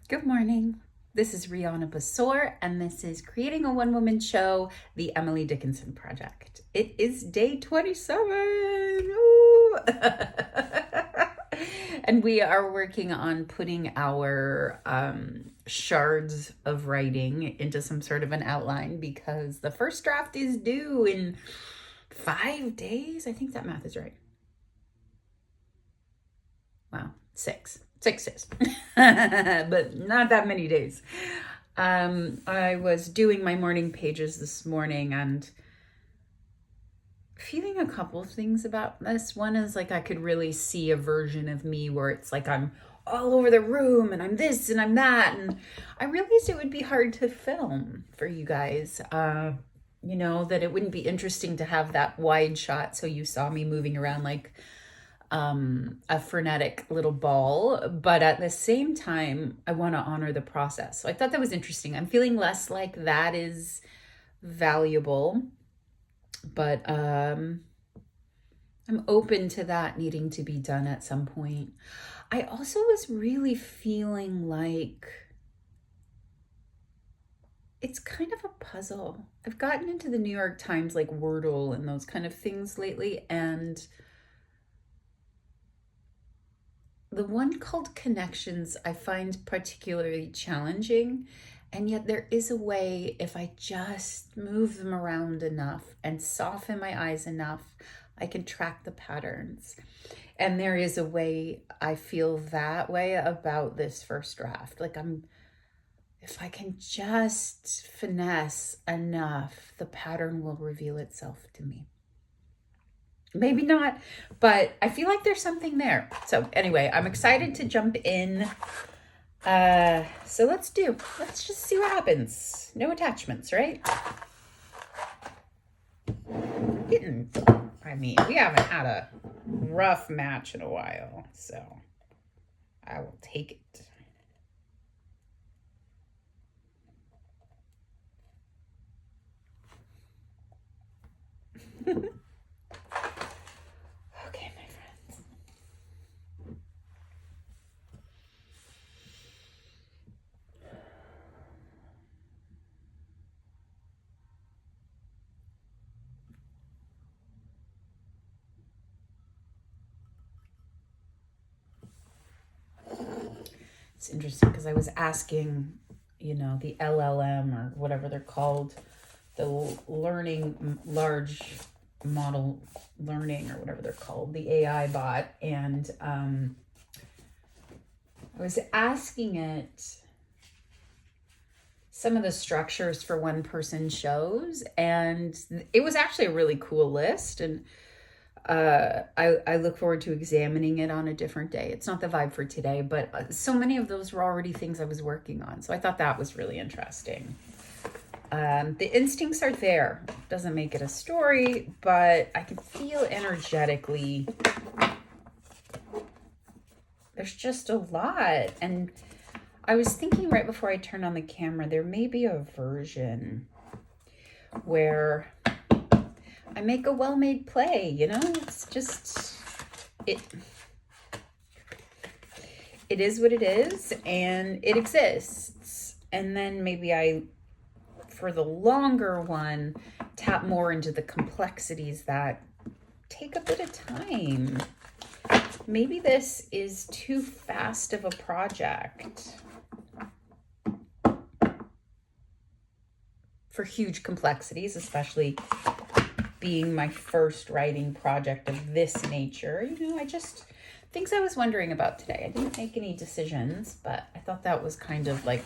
Good morning. This is Rihanna Basor, and this is Creating a One-Woman Show, the Emily Dickinson Project. It is day 27. Ooh. And we are working on putting our shards of writing into some sort of an outline because the first draft is due in 5 days. I think that math is right. Wow, six days, but not that many days. I was doing my morning pages this morning and feeling a couple of things about this. One is like I could really see a version of me where it's like I'm all over the room and I'm this and I'm that. And I realized it would be hard to film for you guys. That it wouldn't be interesting to have that wide shot so you saw me moving around like a frenetic little ball, but at the same time, I want to honor the process. So I thought that was interesting. I'm feeling less like that is valuable, but I'm open to that needing to be done at some point. I also was really feeling like it's kind of a puzzle. I've gotten into the New York Times like Wordle and those kind of things lately, and the one called Connections I find particularly challenging, and yet there is a way, if I just move them around enough and soften my eyes enough, I can track the patterns. And there is a way I feel that way about this first draft. Like if I can just finesse enough, the pattern will reveal itself to me. Maybe not, but I feel like there's something there. So anyway, I'm excited to jump in. So let's just see what happens. No attachments, right? We haven't had a rough match in a while, so I will take it. Okay, my friends. It's interesting because I was asking, the LLM or whatever they're called, the large model learning or whatever they're called, the AI bot. And I was asking it some of the structures for one person shows, and it was actually a really cool list. And I look forward to examining it on a different day. It's not the vibe for today, but so many of those were already things I was working on. So I thought that was really interesting. The instincts are there. Doesn't make it a story, but I can feel energetically there's just a lot. And I was thinking right before I turned on the camera, there may be a version where I make a well-made play, it's just, it is what it is and it exists. And then maybe for the longer one, tap more into the complexities that take a bit of time. Maybe this is too fast of a project for huge complexities, especially being my first writing project of this nature. Things I was wondering about today. I didn't make any decisions, but I thought that was kind of like,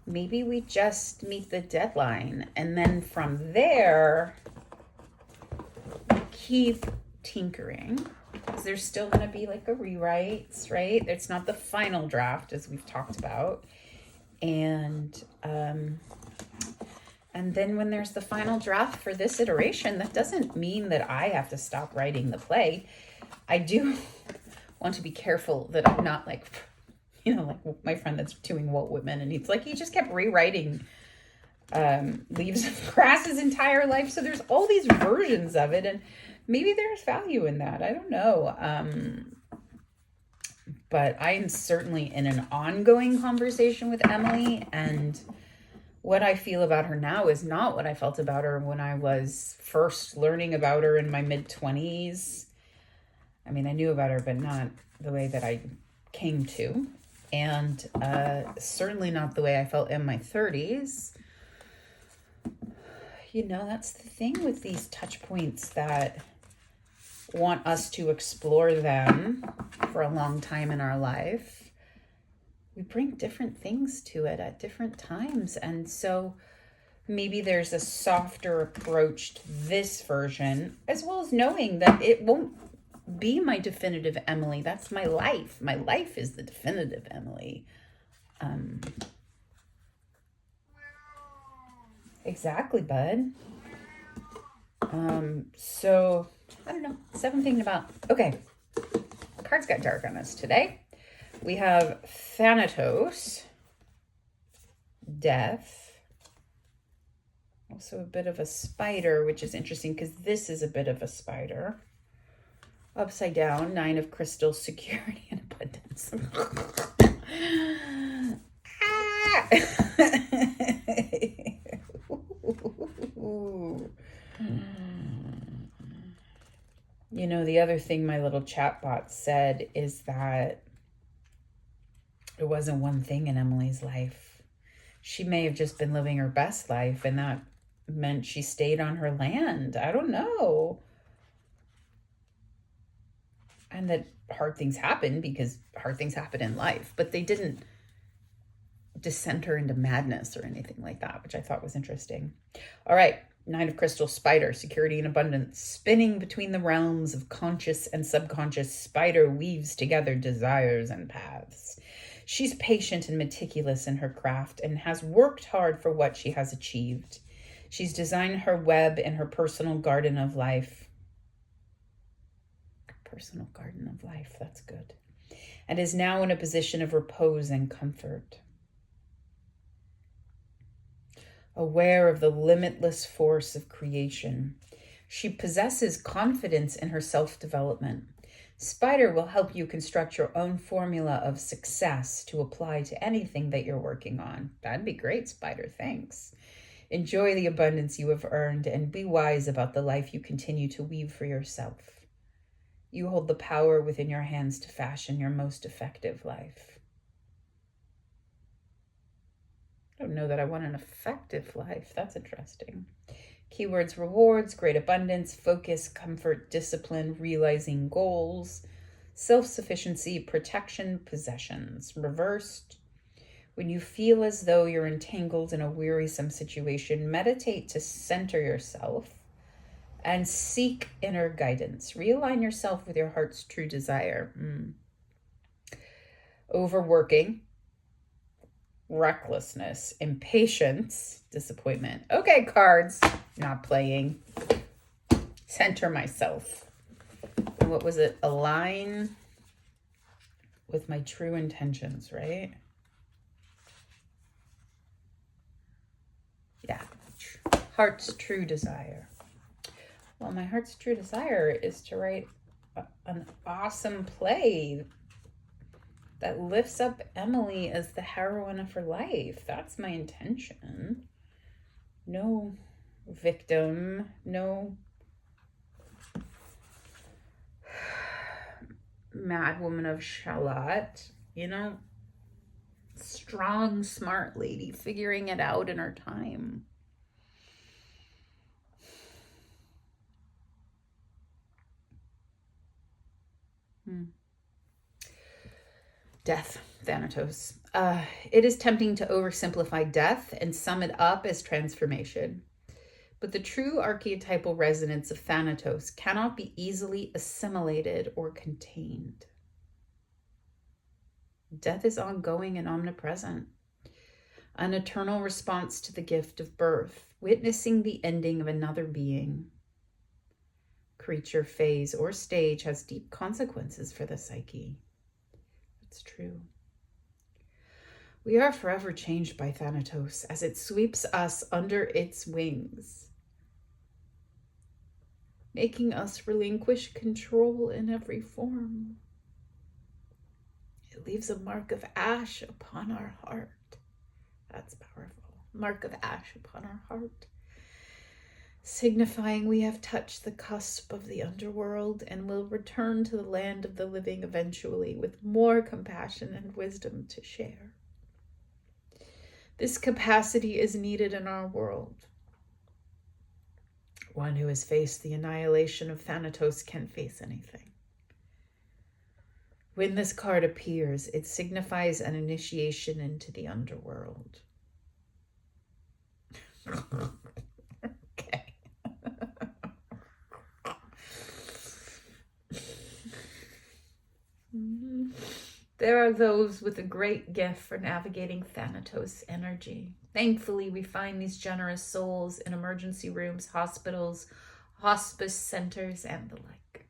maybe we just meet the deadline. And then from there, keep tinkering. Because there's still going to be like a rewrites, right? It's not the final draft as we've talked about. And then when there's the final draft for this iteration, that doesn't mean that I have to stop writing the play. I do want to be careful that I'm not like my friend that's doing Walt Whitman, and he's like, he just kept rewriting Leaves of Grass his entire life. So there's all these versions of it, and maybe there's value in that. I don't know. But I am certainly in an ongoing conversation with Emily, and what I feel about her now is not what I felt about her when I was first learning about her in my mid-20s. I mean, I knew about her, but not the way that I came to. And certainly not the way I felt in my 30s. You know, that's the thing with these touch points that want us to explore them for a long time in our life. We bring different things to it at different times. And so maybe there's a softer approach to this version, as well as knowing that it won't be my definitive Emily. That's my life. My life is the definitive Emily. Exactly, bud. So I don't know. Stuff I'm thinking about. Okay. Cards got dark on us today. We have Thanatos, death. Also a bit of a spider, which is interesting because this is a bit of a spider. Upside down, 9 of crystals, security and abundance. You know, the other thing my little chatbot said is that it wasn't one thing in Emily's life. She may have just been living her best life, and that meant she stayed on her land. I don't know. And that hard things happen because hard things happen in life, but they didn't descend her into madness or anything like that, which I thought was interesting. All right. 9 of crystal, spider, security and abundance. Spinning between the realms of conscious and subconscious, spider weaves together desires and paths. She's patient and meticulous in her craft and has worked hard for what she has achieved. She's designed her web in her personal garden of life. Personal garden of life, that's good. And is now in a position of repose and comfort. Aware of the limitless force of creation. She possesses confidence in her self-development. Spider will help you construct your own formula of success to apply to anything that you're working on. That'd be great, Spider. Thanks. Enjoy the abundance you have earned and be wise about the life you continue to weave for yourself. You hold the power within your hands to fashion your most effective life. I don't know that I want an effective life. That's interesting. Keywords: rewards, great abundance, focus, comfort, discipline, realizing goals, self-sufficiency, protection, possessions. Reversed: when you feel as though you're entangled in a wearisome situation, meditate to center yourself and seek inner guidance. Realign yourself with your heart's true desire. Overworking, recklessness, impatience, disappointment. Okay, cards, not playing. Center myself. And what was it? Align with my true intentions, right? Yeah. Heart's true desire. Well, my heart's true desire is to write an awesome play that lifts up Emily as the heroine of her life. That's my intention. No victim, no mad woman of Charlotte, you know, strong, smart lady figuring it out in her time. Death, Thanatos. It is tempting to oversimplify death and sum it up as transformation. But the true archetypal resonance of Thanatos cannot be easily assimilated or contained. Death is ongoing and omnipresent. An eternal response to the gift of birth, witnessing the ending of another being. Creature, phase, or stage has deep consequences for the psyche. It's true. We are forever changed by Thanatos as it sweeps us under its wings, making us relinquish control in every form. It leaves a mark of ash upon our heart. That's powerful. Mark of ash upon our heart, signifying we have touched the cusp of the underworld and will return to the land of the living eventually with more compassion and wisdom to share. This capacity is needed in our world. One who has faced the annihilation of Thanatos can face anything. When this card appears, it signifies an initiation into the underworld. Okay. There are those with a great gift for navigating Thanatos energy. Thankfully, we find these generous souls in emergency rooms, hospitals, hospice centers, and the like.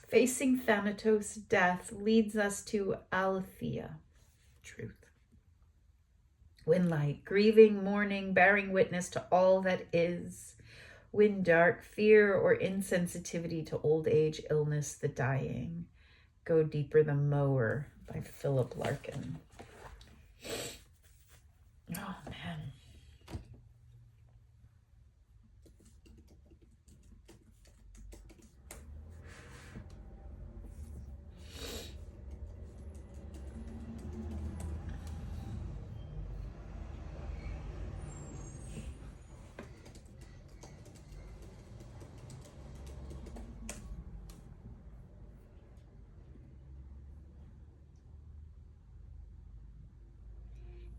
Facing Thanatos' death leads us to Aletheia, truth. When light, grieving, mourning, bearing witness to all that is. When dark, fear or insensitivity to old age, illness, the dying. Go Deeper the Mower by Philip Larkin. Oh, man.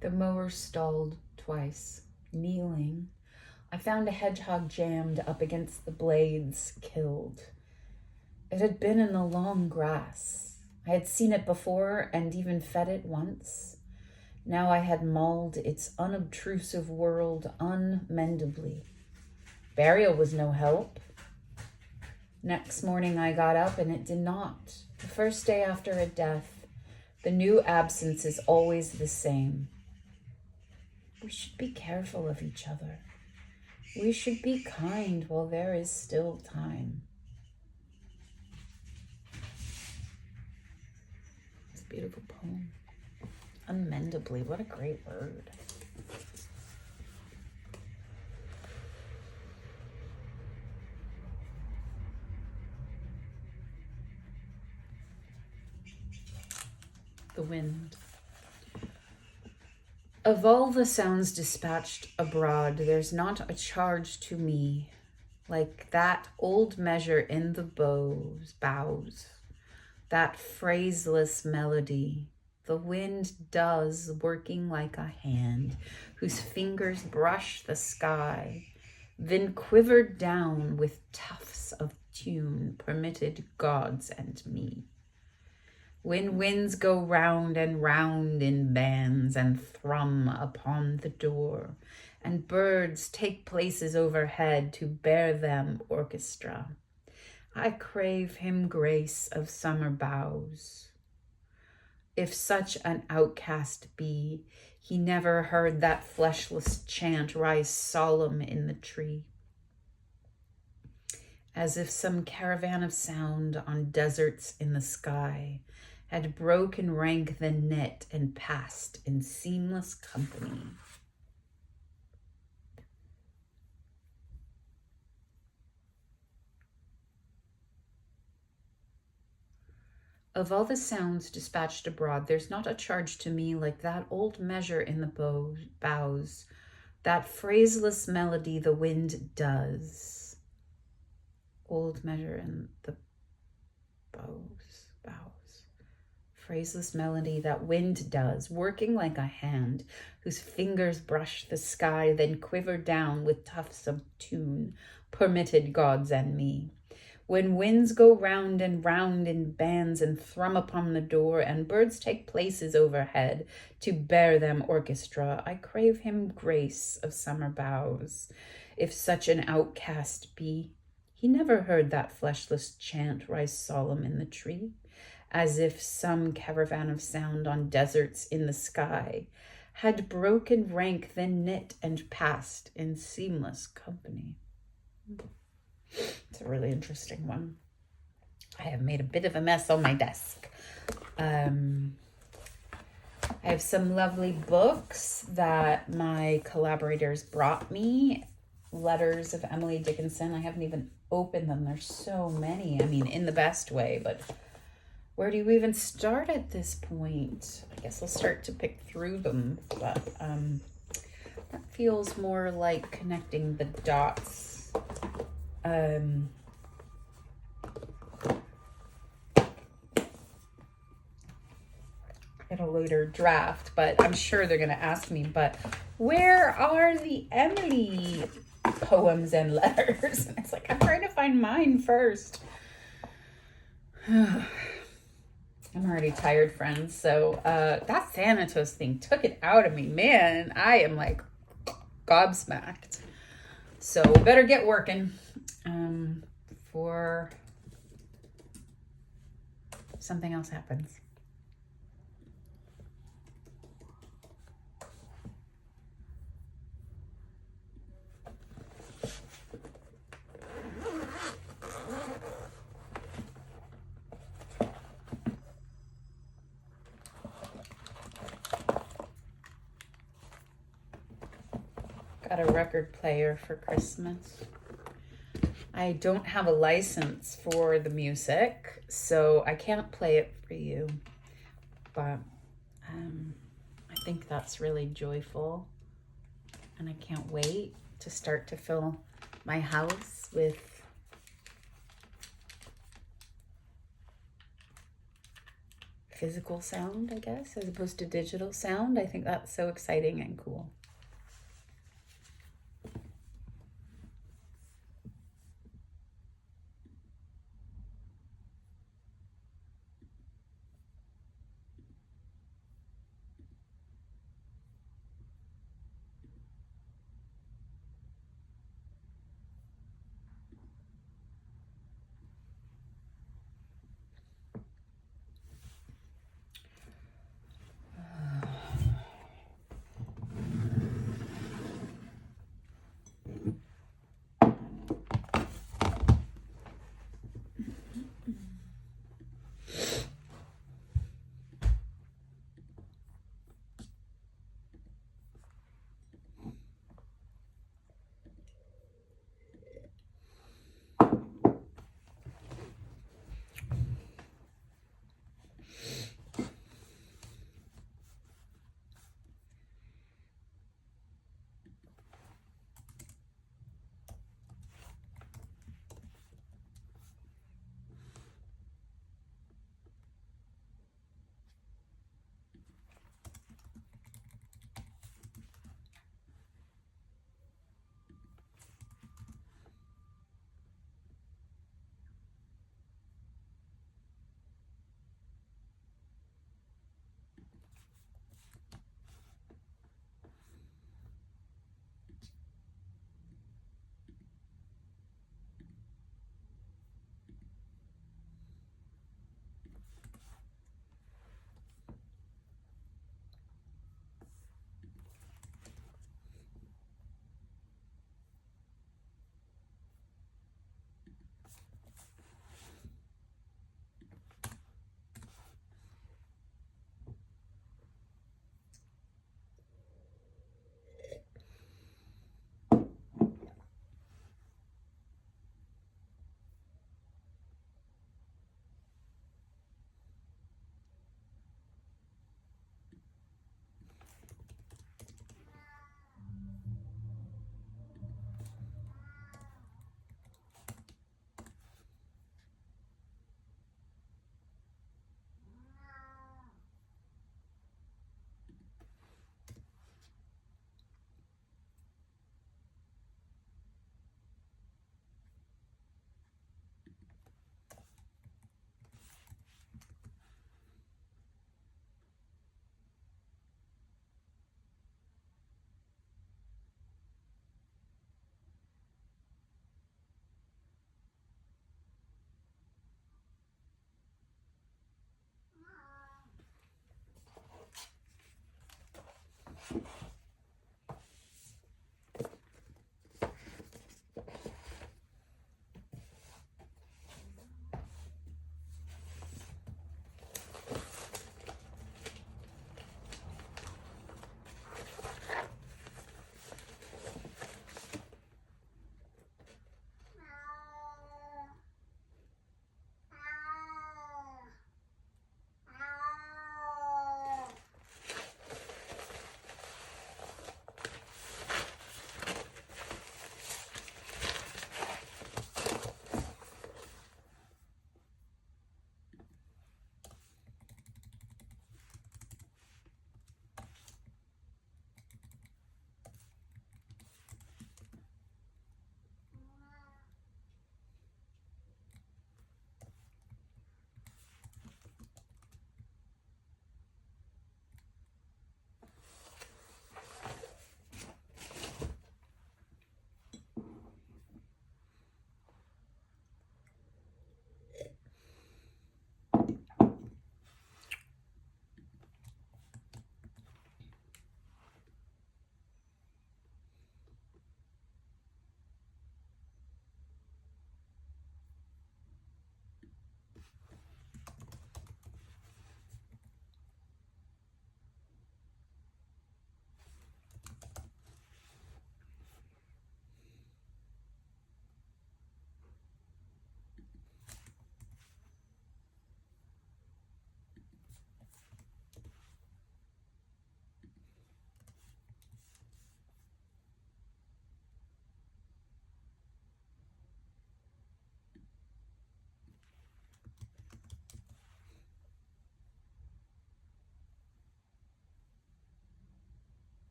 The mower stalled twice. Kneeling, I found a hedgehog jammed up against the blades, killed. It had been in the long grass. I had seen it before and even fed it once. Now I had mauled its unobtrusive world unmendably. Burial was no help. Next morning I got up and it did not. The first day after a death, the new absence is always the same. We should be careful of each other. We should be kind while there is still time. It's a beautiful poem. Unmendably, what a great word. The wind. Of all the sounds dispatched abroad, there's not a charge to me like that old measure in the boughs, that phraseless melody the wind does, working like a hand whose fingers brush the sky, then quivered down with tufts of tune, permitted gods and me. When winds go round and round in bands and thrum upon the door, and birds take places overhead to bear them orchestra, I crave him grace of summer boughs. If such an outcast be, he never heard that fleshless chant rise solemn in the tree. As if some caravan of sound on deserts in the sky had broken rank the net and passed in seamless company. Of all the sounds dispatched abroad, there's not a charge to me like that old measure in the boughs, that phraseless melody the wind does. Old measure in the boughs. Phraseless melody that wind does, working like a hand whose fingers brush the sky, then quiver down with tufts of tune, permitted gods and me. When winds go round and round in bands and thrum upon the door, and birds take places overhead to bear them orchestra, I crave him grace of summer boughs. If such an outcast be, he never heard that fleshless chant rise solemn in the tree, as if some caravan of sound on deserts in the sky had broken rank, then knit and passed in seamless company. It's a really interesting one. I have made a bit of a mess on my desk. I have some lovely books that my collaborators brought me. Letters of Emily Dickinson. I haven't even opened them. There's so many. I mean, in the best way, but where do you even start at this point? I guess I'll start to pick through them, but that feels more like connecting the dots. In a later draft, but I'm sure they're going to ask me, but where are the Emily poems and letters? And it's like, I'm trying to find mine first. I'm already tired, friends. So that Thanatos thing took it out of me. Man, I am like gobsmacked. So we better get working before something else happens. Got a record player for Christmas. I don't have a license for the music, so I can't play it for you. But I think that's really joyful. And I can't wait to start to fill my house with physical sound, I guess, as opposed to digital sound. I think that's so exciting and cool.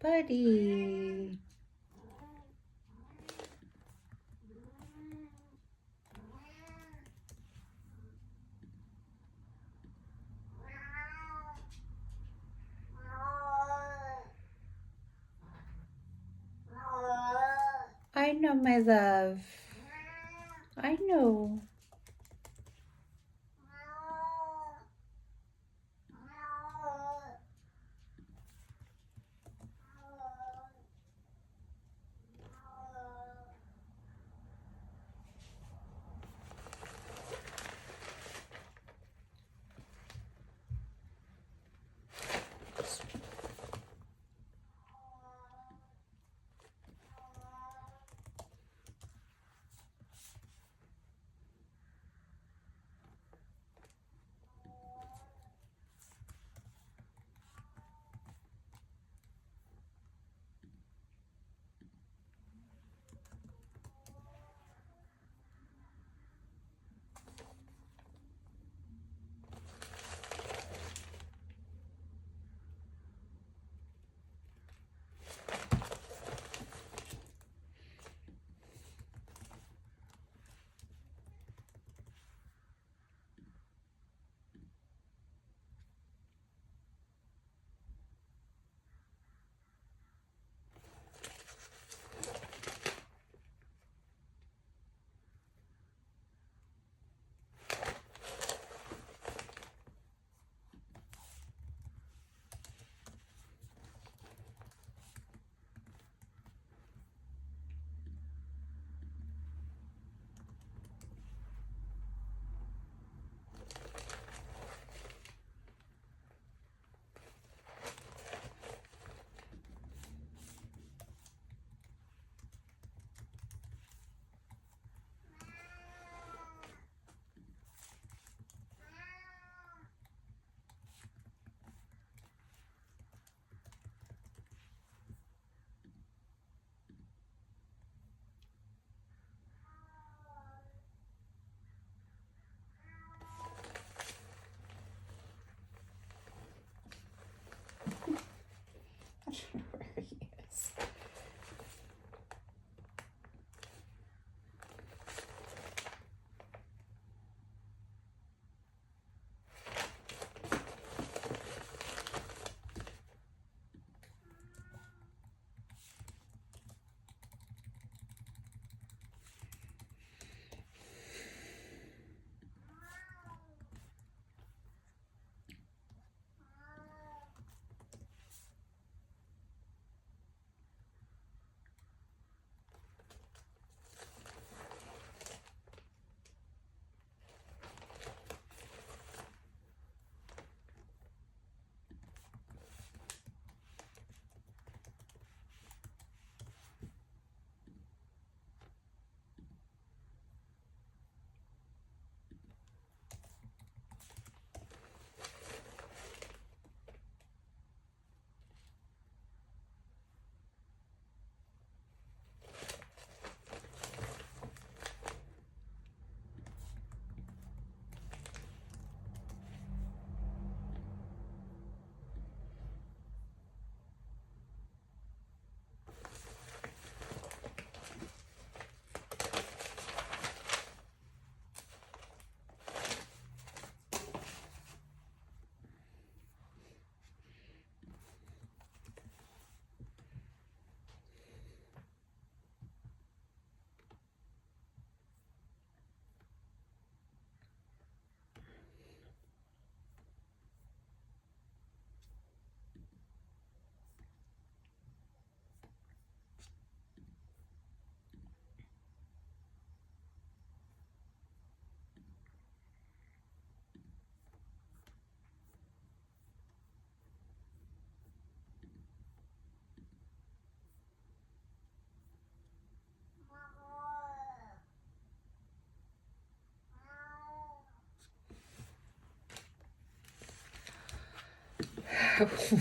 Buddy. I know, my love. I know. I don't know where he is.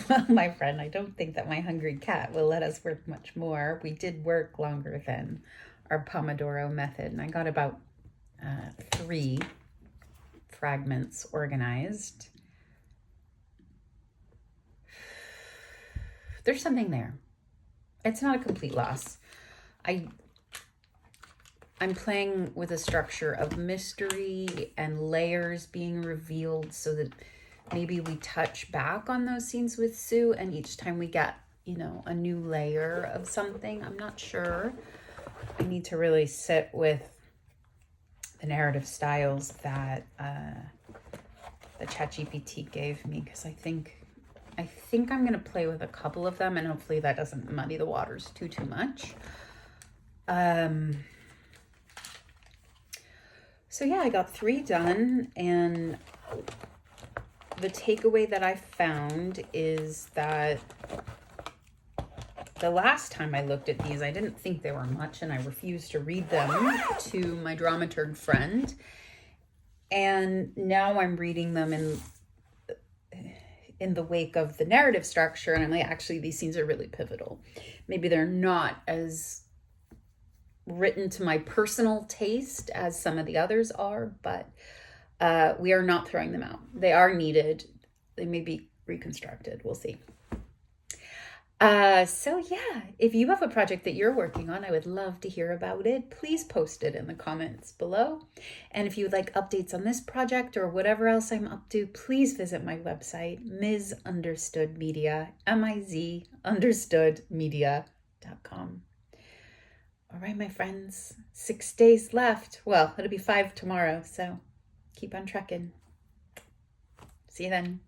Well, my friend, I don't think that my hungry cat will let us work much more. We did work longer than our Pomodoro method, and I got about 3 fragments organized. There's something there. it's not a complete loss. I'm playing with a structure of mystery and layers being revealed so that maybe we touch back on those scenes with Sue, and each time we get, you know, a new layer of something. I'm not sure. I need to really sit with the narrative styles that the ChatGPT gave me, because I think I'm going to play with a couple of them, and hopefully that doesn't muddy the waters too much. So yeah, I got 3 done, and the takeaway that I found is that the last time I looked at these, I didn't think they were much, and I refused to read them to my dramaturg friend. And now I'm reading them in the wake of the narrative structure, and I'm like, actually, these scenes are really pivotal. Maybe they're not as written to my personal taste as some of the others are, but we are not throwing them out. They are needed. They may be reconstructed. We'll see. So yeah, if you have a project that you're working on, I would love to hear about it. Please post it in the comments below. And if you would like updates on this project or whatever else I'm up to, please visit my website, Ms. Understood Media, MIZ Understood Media.com. All right, my friends, 6 days left. Well, it'll be 5 tomorrow, so keep on trekking. See you then.